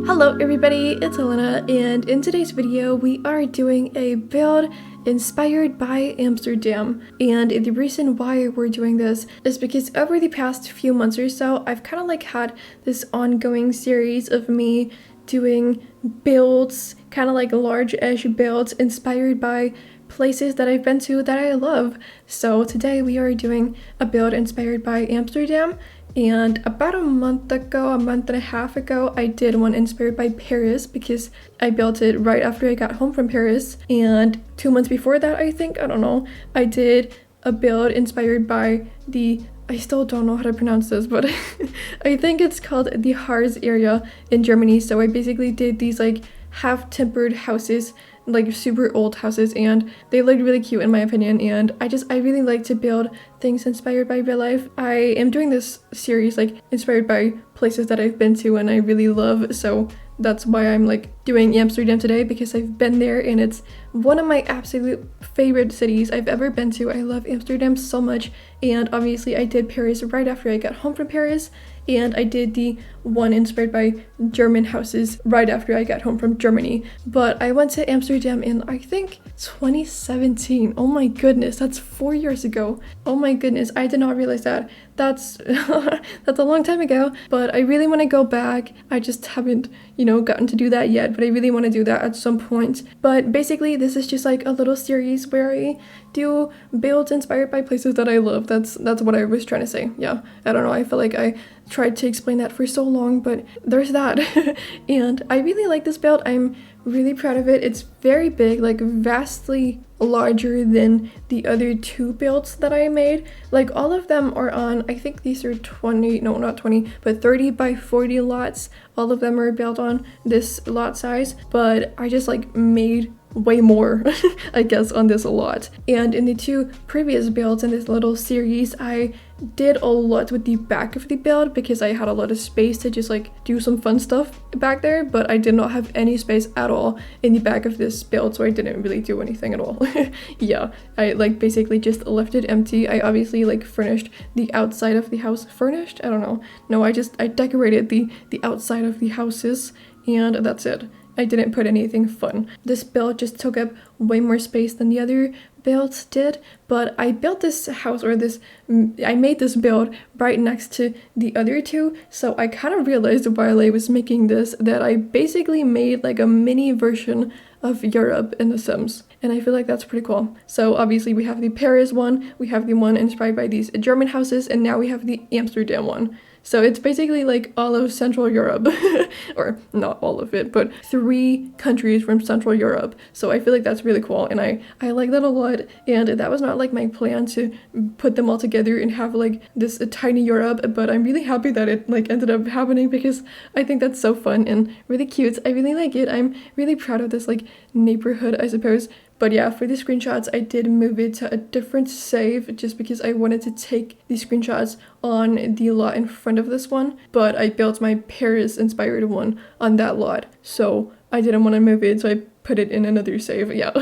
Hello everybody, it's Elena, and in today's video we are doing a build inspired by Amsterdam. And the reason why we're doing this is because over the past few months or so, I've kind of like had this ongoing series of me doing builds, kind of like large-ish builds inspired by places that I've been to that I love. So today we are doing a build inspired by Amsterdam. And about a month and a half ago, I did one inspired by Paris because I built it right after I got home from Paris. And 2 months before that, I don't know, I did a build inspired by I still don't know how to pronounce this, but I think it's called the Harz area in Germany. So I basically did these like half-timbered houses, like super old houses, and they looked really cute in my opinion. And I really like to build things inspired by real life. I am doing this series like inspired by places that I've been to and I really love, so that's why I'm like doing Amsterdam today, because I've been there and it's one of my absolute favorite cities I've ever been to. I love Amsterdam so much. And obviously I did Paris right after I got home from Paris, and I did the one inspired by German houses right after I got home from Germany. But I went to Amsterdam in I think 2017. Oh my goodness, that's 4 years ago. Oh my goodness, I did not realize that. That's that's a long time ago, but I really want to go back. I just haven't, gotten to do that yet, but I really want to do that at some point. But basically this is just like a little series where I do builds inspired by places that I love. That's what I was trying to say. Yeah, I don't know, I feel like I tried to explain that for so long, but there's that. And I really like this build. I'm really proud of it. It's very big, like vastly larger than the other two builds that I made. Like all of them are on, I think these are 20, no not 20, but 30 by 40 lots. All of them are built on this lot size, but I just like made way more I guess on this a lot. And in the two previous builds in this little series, I did a lot with the back of the build because I had a lot of space to just like do some fun stuff back there, but I did not have any space at all in the back of this build, so I didn't really do anything at all. Yeah, I like basically just left it empty. I obviously like furnished the outside of the house. Furnished? I don't know. No, I decorated the outside of the houses, and that's it. I didn't put anything fun. This build just took up way more space than the other builds did, but I built this house, or I made this build right next to the other two, so I kind of realized while I was making this that I basically made like a mini version of Europe in The Sims, and I feel like that's pretty cool. So obviously we have the Paris one, we have the one inspired by these German houses, and now we have the Amsterdam one. So it's basically like all of Central Europe, or not all of it, but 3 countries from Central Europe. So I feel like that's really cool, and I like that a lot. And that was not like my plan to put them all together and have like this tiny Europe, but I'm really happy that it like ended up happening because I think that's so fun and really cute. I really like it. I'm really proud of this like neighborhood, I suppose. But yeah, for the screenshots, I did move it to a different save just because I wanted to take the screenshots on the lot in front of this one. But I built my Paris-inspired one on that lot, so I didn't want to move it, so I put it in another save. Yeah.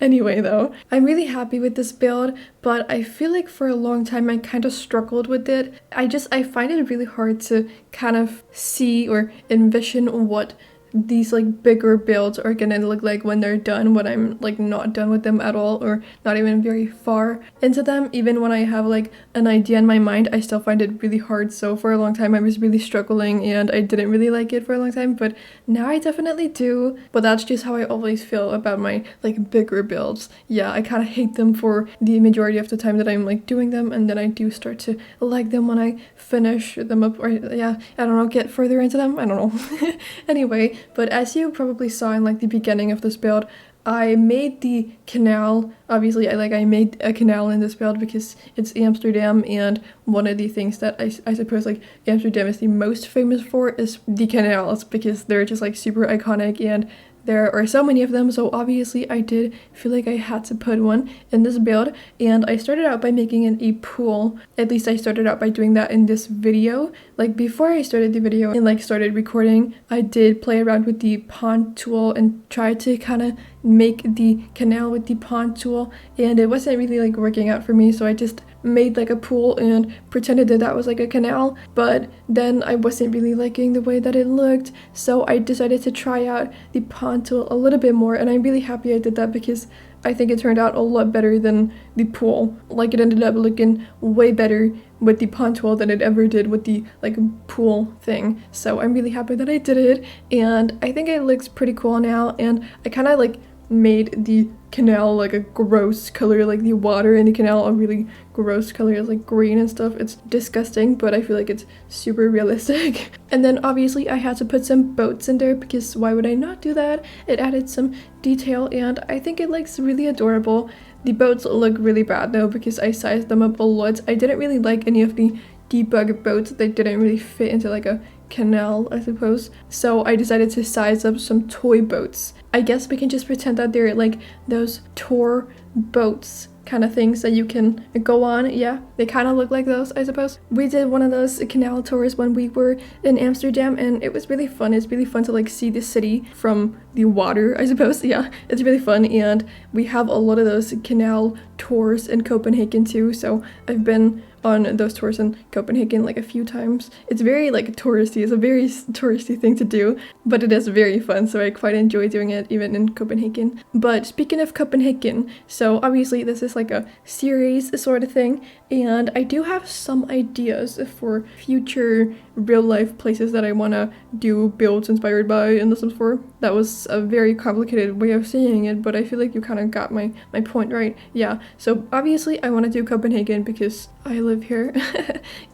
Anyway, though, I'm really happy with this build, but I feel like for a long time I kind of struggled with it. I find it really hard to kind of see or envision what these like bigger builds are gonna look like when they're done, when I'm like not done with them at all, or not even very far into them. Even when I have like an idea in my mind, I still find it really hard. So for a long time I was really struggling and I didn't really like it for a long time, but now I definitely do. But that's just how I always feel about my like bigger builds. Yeah, I kind of hate them for the majority of the time that I'm like doing them, and then I do start to like them when I finish them up, or yeah, I don't know, get further into them, I don't know. Anyway, but as you probably saw in like the beginning of this build, I made the canal. Obviously I made a canal in this build because it's Amsterdam, and one of the things that I suppose like Amsterdam is the most famous for is the canals, because they're just like super iconic and there are so many of them. So obviously I did feel like I had to put one in this build, and I started out by making it a pool. At least I started out by doing that in this video. Like before I started the video and like started recording, I did play around with the pond tool and try to kind of make the canal with the pond tool, and it wasn't really like working out for me, so I just made like a pool and pretended that that was like a canal, but then I wasn't really liking the way that it looked, so I decided to try out the pond tool a little bit more, and I'm really happy I did that because I think it turned out a lot better than the pool. Like, it ended up looking way better with the pond tool than it ever did with the like pool thing. So I'm really happy that I did it, and I think it looks pretty cool now, and I kind of like made the canal like a gross color, like the water in the canal a really gross color. It's like green and stuff. It's disgusting, but I feel like it's super realistic. And then obviously I had to put some boats in there because why would I not do that? It added some detail, and I think it looks really adorable. The boats look really bad though because I sized them up a lot. I didn't really like any of the debug boats. They didn't really fit into like a canal, I suppose. So I decided to size up some toy boats. I guess we can just pretend that they're like those tour boats kind of things that you can go on. Yeah, they kind of look like those, I suppose. We did one of those canal tours when we were in Amsterdam, and it was really fun. It's really fun to like see the city from the water, I suppose. Yeah, it's really fun, and we have a lot of those canal tours in Copenhagen too, so I've been on those tours in Copenhagen like a few times. It's very like touristy, it's a very touristy thing to do, but it is very fun, so I quite enjoy doing it even in Copenhagen. But speaking of Copenhagen, so obviously this is like a series sort of thing, and I do have some ideas for future real life places that I want to do builds inspired by in The Sims 4. That was a very complicated way of saying it, but I feel like you kind of got my point right. Yeah, so obviously I want to do Copenhagen because I live here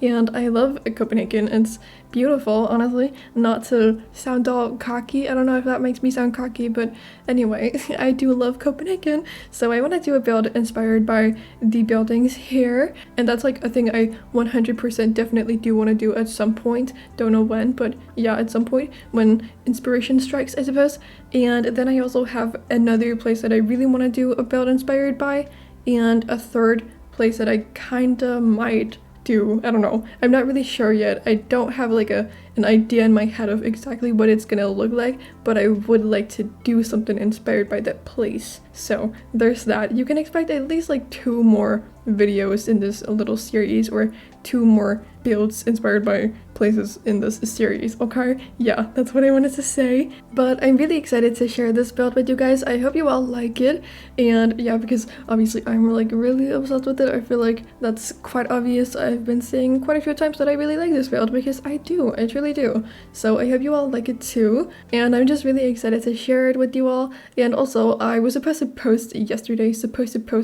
and I love Copenhagen. It's beautiful, honestly. Not to sound all cocky, I don't know if that makes me sound cocky, but anyway, I do love Copenhagen, so I want to do a build inspired by the buildings here, and that's like a thing I 100% definitely do want to do at some point. Don't know when, but yeah, at some point when inspiration strikes, I suppose. And then I also have another place that I really want to do a build inspired by, and a third place that I kinda might do. I don't know. I'm not really sure yet. I don't have like an idea in my head of exactly what it's gonna look like, but I would like to do something inspired by that place. So there's that. You can expect at least like 2 more videos in this little series, or 2 more builds inspired by places in this series, okay? Yeah, that's what I wanted to say. But I'm really excited to share this build with you guys. I hope you all like it, and yeah, because obviously I'm like really obsessed with it. I feel like that's quite obvious. I've been saying quite a few times that I really like this build because I truly do. So I hope you all like it too, and I'm just really excited to share it with you all. And also, I was supposed to post yesterday.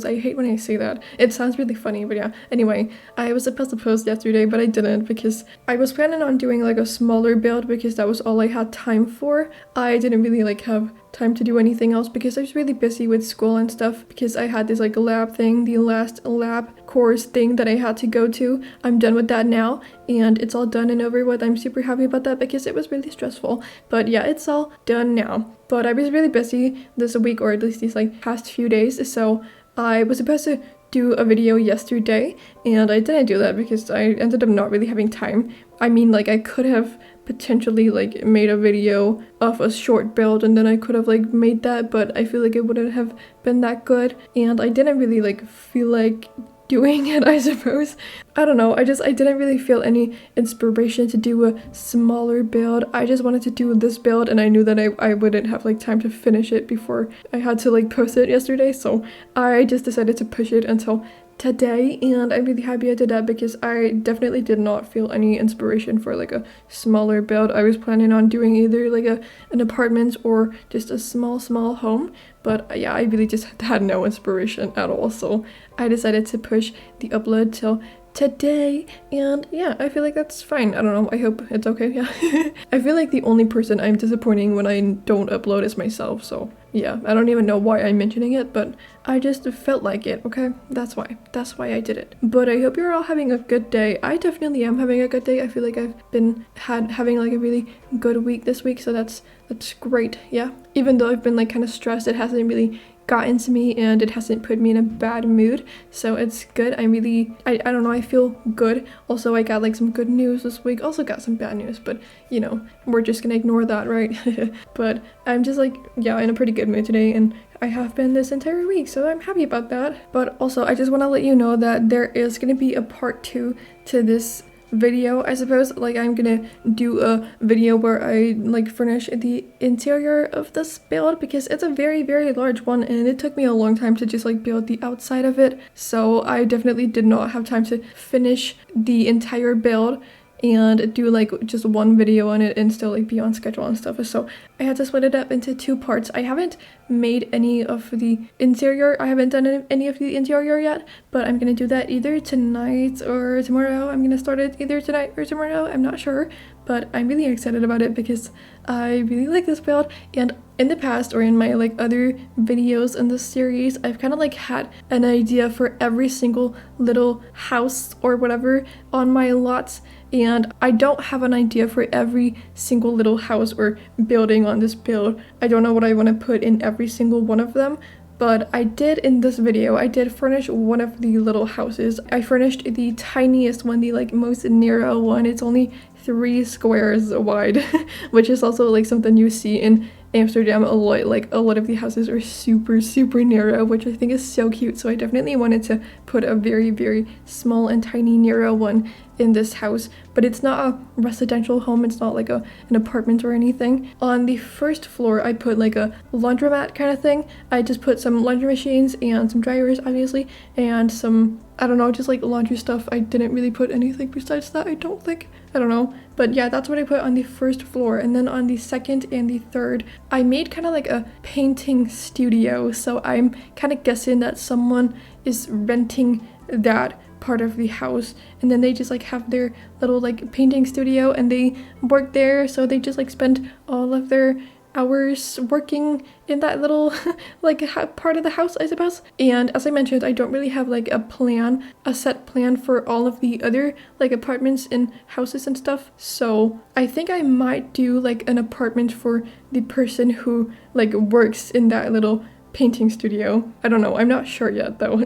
I hate when I say that. It sounds really funny, but yeah. Anyway, I was supposed to post yesterday, but I didn't because I was planning on doing like a smaller build because that was all I had time for. I didn't really like have time to do anything else because I was really busy with school and stuff, because I had this like lab thing, the last lab course thing that I had to go to. I'm done with that now, and it's all done and over with. I'm super happy about that because it was really stressful, but yeah, it's all done now. But I was really busy this week, or at least these like past few days, so I was supposed to do a video yesterday, and I didn't do that because I ended up not really having time. I mean, like, I could have potentially like made a video of a short build, and then I could have like made that, but I feel like it wouldn't have been that good, and I didn't really like feel like doing it, I suppose. I don't know, I didn't really feel any inspiration to do a smaller build. I just wanted to do this build, and I knew that I wouldn't have like time to finish it before I had to like post it yesterday, so I just decided to push it until today, and I'm really happy I did that because I definitely did not feel any inspiration for like a smaller build. I was planning on doing either like an apartment or just a small home, but yeah, I really just had no inspiration at all, so I decided to push the upload till today, and yeah, I feel like that's fine. I don't know, I hope it's okay. Yeah. I feel like the only person I'm disappointing when I don't upload is myself, so yeah, I don't even know why I'm mentioning it, but I just felt like it, okay? That's why I did it. But I hope you're all having a good day. I definitely am having a good day. I feel like I've been having like a really good week this week, so that's great. Yeah, even though I've been like kind of stressed, it hasn't really gotten to me and it hasn't put me in a bad mood, so it's good. I don't know, I feel good. Also, I got like some good news this week, also got some bad news, but you know, we're just gonna ignore that, right? But I'm just like, yeah, in a pretty good mood today, and I have been this entire week, so I'm happy about that. But also, I just want to let you know that there is gonna be a part 2 to this video, I suppose. Like, I'm gonna do a video where I like furnish the interior of this build, because it's a very large one and it took me a long time to just like build the outside of it, so I definitely did not have time to finish the entire build and do like just one video on it and still like be on schedule and stuff. So I had to split it up into 2 parts. I haven't made any of the interior. I haven't done any of the interior yet, but I'm gonna do that either tonight or tomorrow. I'm gonna start it either tonight or tomorrow. I'm not sure, but I'm really excited about it because I really like this build. And in the past, or in my like other videos in this series, I've kind of like had an idea for every single little house or whatever on my lots, and I don't have an idea for every single little house or building on this build. I don't know what I want to put in every single one of them, but I did in this video. I did furnish one of the little houses. I furnished the tiniest one, the like most narrow one. It's only 3 squares wide, which is also like something you see in Amsterdam a lot. Like, a lot of the houses are super narrow, which I think is so cute. So I definitely wanted to put a very small and tiny narrow one in this house, but it's not a residential home. It's not like an apartment or anything. On the first floor, I put like a laundromat kind of thing. I just put some laundry machines and some dryers, obviously, and some, I don't know, just like laundry stuff. I didn't really put anything besides that, I don't think. I don't know. But yeah, that's what I put on the first floor. And then on the second and the third, I made kind of like a painting studio. So I'm kind of guessing that someone is renting that part of the house, and then they just like have their little like painting studio and they work there. So they just like spend all of their hours working in that little like part of the house, I suppose. And as I mentioned, I don't really have like a set plan for all of the other like apartments and houses and stuff. So I think I might do like an apartment for the person who like works in that little painting studio. I don't know, I'm not sure yet though.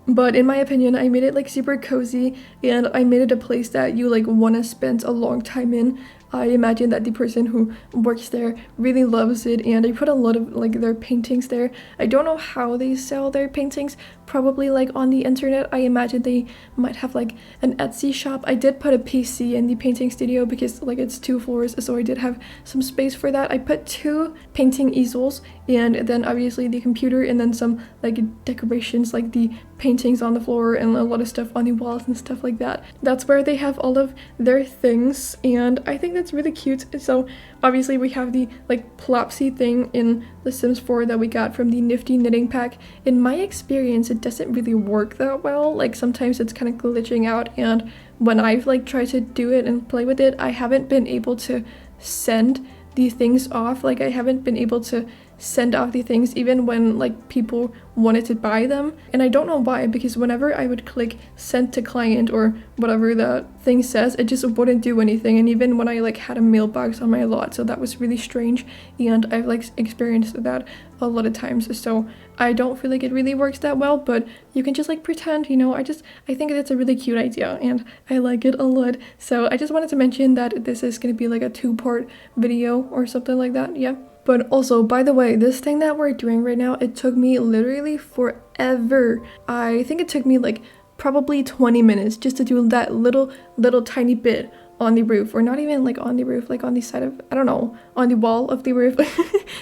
But in my opinion, I made it like super cozy, and I made it a place that you like want to spend a long time in. I imagine that the person who works there really loves it, and I put a lot of like their paintings there. I don't know how they sell their paintings, probably like on the internet. I imagine they might have like an Etsy shop. I did put a PC in the painting studio because like it's 2 floors, so I did have some space for that. I put 2 painting easels, and then obviously the computer, and then some like decorations like the paintings on the floor and a lot of stuff on the walls and stuff like that. That's where they have all of their things, and I think that's really cute. So obviously we have the like plopsy thing in The Sims 4 that we got from the Nifty knitting pack. In my experience, it doesn't really work that well. Like, sometimes it's kind of glitching out, and when I've like tried to do it and play with it, I haven't been able to send the things off. Like, I haven't been able to send off the things even when like people wanted to buy them, and I don't know why, because whenever I would click send to client or whatever the thing says, it just wouldn't do anything. And even when I like had a mailbox on my lot, so that was really strange, and I've like experienced that a lot of times. So I don't feel like it really works that well, but you can just like pretend, you know. I think that's a really cute idea and I like it a lot. So I just wanted to mention that this is going to be like a 2-part video or something like that. Yeah. But also, by the way, this thing that we're doing right now, it took me literally forever. I think it took me like probably 20 minutes just to do that little tiny bit on the roof, or not even like on the roof, like on the side of, I don't know, on the wall of the roof,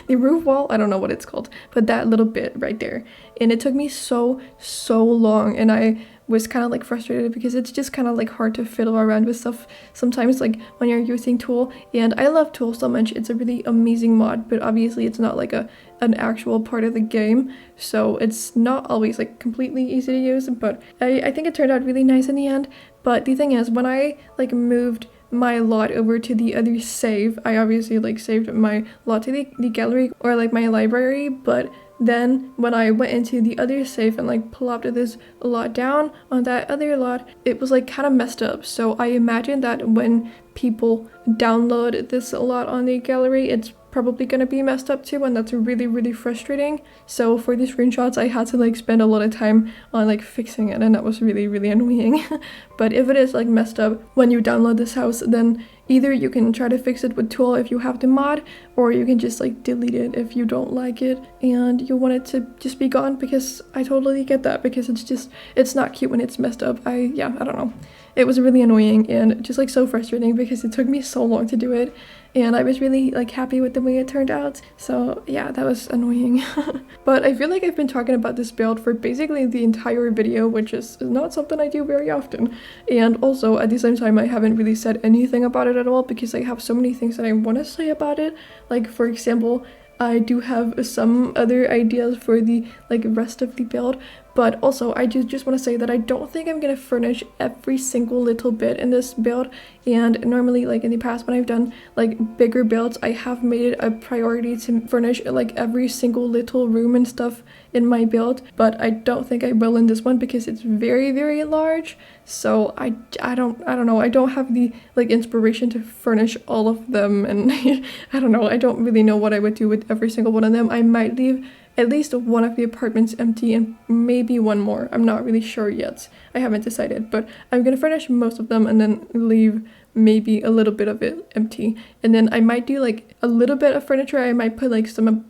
the roof wall, I don't know what it's called, but that little bit right there. And it took me so long, and I was kind of like frustrated because it's just kind of like hard to fiddle around with stuff sometimes, like when you're using Tool. And I love Tool so much, it's a really amazing mod, but obviously it's not like an actual part of the game, so it's not always like completely easy to use. But I think it turned out really nice in the end. But the thing is, when I like moved my lot over to the other save, I obviously like saved my lot to the gallery or like my library, but then when I went into the other save and like plopped this lot down on that other lot, it was like kind of messed up. So I imagine that when people download this lot on the gallery, it's probably gonna be messed up too, and that's really frustrating. So for these screenshots I had to like spend a lot of time on like fixing it, and that was really annoying. But if it is like messed up when you download this house, then either you can try to fix it with Tool if you have the mod, or you can just like delete it if you don't like it and you want it to just be gone, because I totally get that, because it's not cute when it's messed up. I don't know. It was really annoying and just like so frustrating because it took me so long to do it, and I was really like happy with the way it turned out. So yeah, that was annoying. But I feel like I've been talking about this build for basically the entire video, which is not something I do very often. And also at the same time, I haven't really said anything about it at all because I have so many things that I want to say about it. Like for example, I do have some other ideas for the like rest of the build, but also I just want to say that I don't think I'm gonna furnish every single little bit in this build. And normally, like in the past when I've done like bigger builds, I have made it a priority to furnish like every single little room and stuff in my build, but I don't think I will in this one because it's very large. So I don't know, I don't have the like inspiration to furnish all of them, and I don't know, I don't really know what I would do with every single one of them. I might leave at least one of the apartments empty and maybe one more. I'm not really sure yet. I haven't decided, but I'm gonna furnish most of them and then leave maybe a little bit of it empty. And then I might do like a little bit of furniture. I might put like some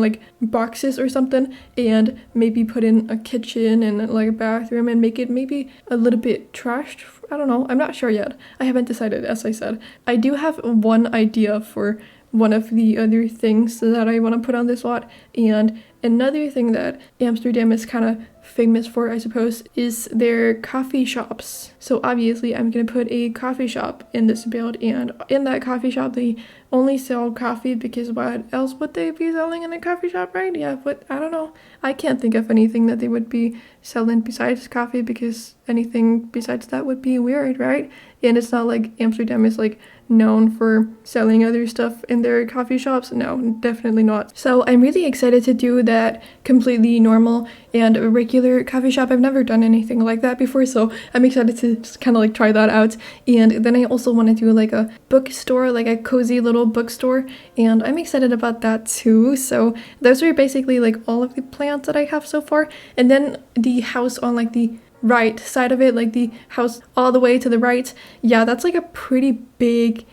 like boxes or something, and maybe put in a kitchen and like a bathroom and make it maybe a little bit trashed. I don't know, I'm not sure yet. I haven't decided, as I said. I do have one idea for one of the other things that I want to put on this lot, and another thing that Amsterdam is kind of famous for, I suppose, is their coffee shops. So obviously I'm gonna put a coffee shop in this build, and in that coffee shop they only sell coffee, because what else would they be selling in a coffee shop, right? Yeah, but I don't know. I can't think of anything that they would be selling besides coffee, because anything besides that would be weird, right? And it's not like Amsterdam is like known for selling other stuff in their coffee shops. No, definitely not. So I'm really excited to do that completely normal and regular coffee shop. I've never done anything like that before, so I'm excited to just kind of like try that out. And then I also want to do like a bookstore, like a cozy little bookstore, and I'm excited about that too. So those are basically like all of the plans that I have so far. And then the house on like the right side of it, like the house all the way to the right, yeah, that's like a pretty big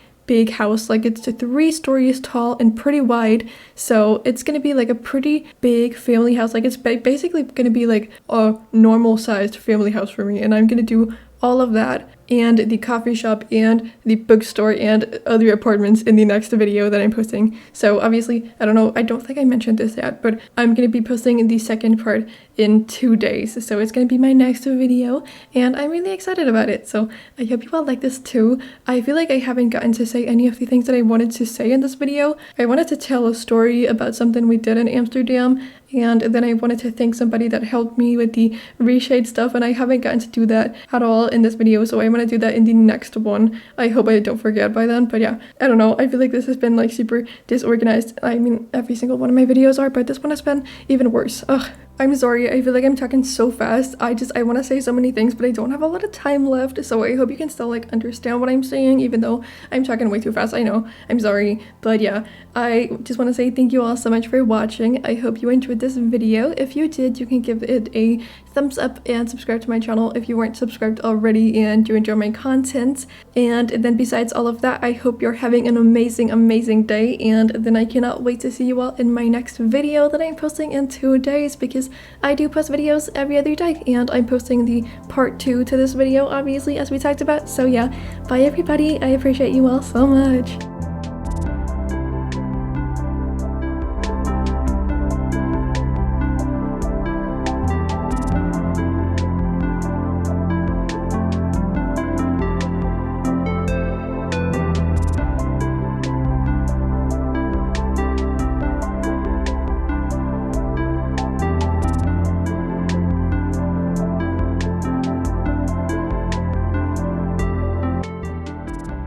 house. Like it's 3 stories tall and pretty wide, so it's gonna be like a pretty big family house. Like it's basically gonna be like a normal sized family house for me, and I'm gonna do all of that and the coffee shop and the bookstore and other apartments in the next video that I'm posting. So obviously, I don't know, I don't think I mentioned this yet, but I'm gonna be posting the second part in 2 days. So it's gonna be my next video, and I'm really excited about it. So I hope you all like this too. I feel like I haven't gotten to say any of the things that I wanted to say in this video. I wanted to tell a story about something we did in Amsterdam, and then I wanted to thank somebody that helped me with the reshade stuff, and I haven't gotten to do that at all in this video, so I want to do that in the next one. I hope I don't forget by then, but yeah, I don't know, I feel like this has been like super disorganized. I mean, every single one of my videos are, but this one has been even worse. Ugh. I'm sorry, I feel like I'm talking so fast. I want to say so many things, but I don't have a lot of time left, so I hope you can still like understand what I'm saying, even though I'm talking way too fast. I know, I'm sorry, but yeah, I just want to say thank you all so much for watching. I hope you enjoyed this video. If you did, you can give it a thumbs up and subscribe to my channel if you weren't subscribed already and you enjoy my content. And then besides all of that, I hope you're having an amazing day, and then I cannot wait to see you all in my next video that I'm posting in 2 days, because I do post videos every other day, and I'm posting the part 2 to this video, obviously, as we talked about. So yeah, bye everybody, I appreciate you all so much.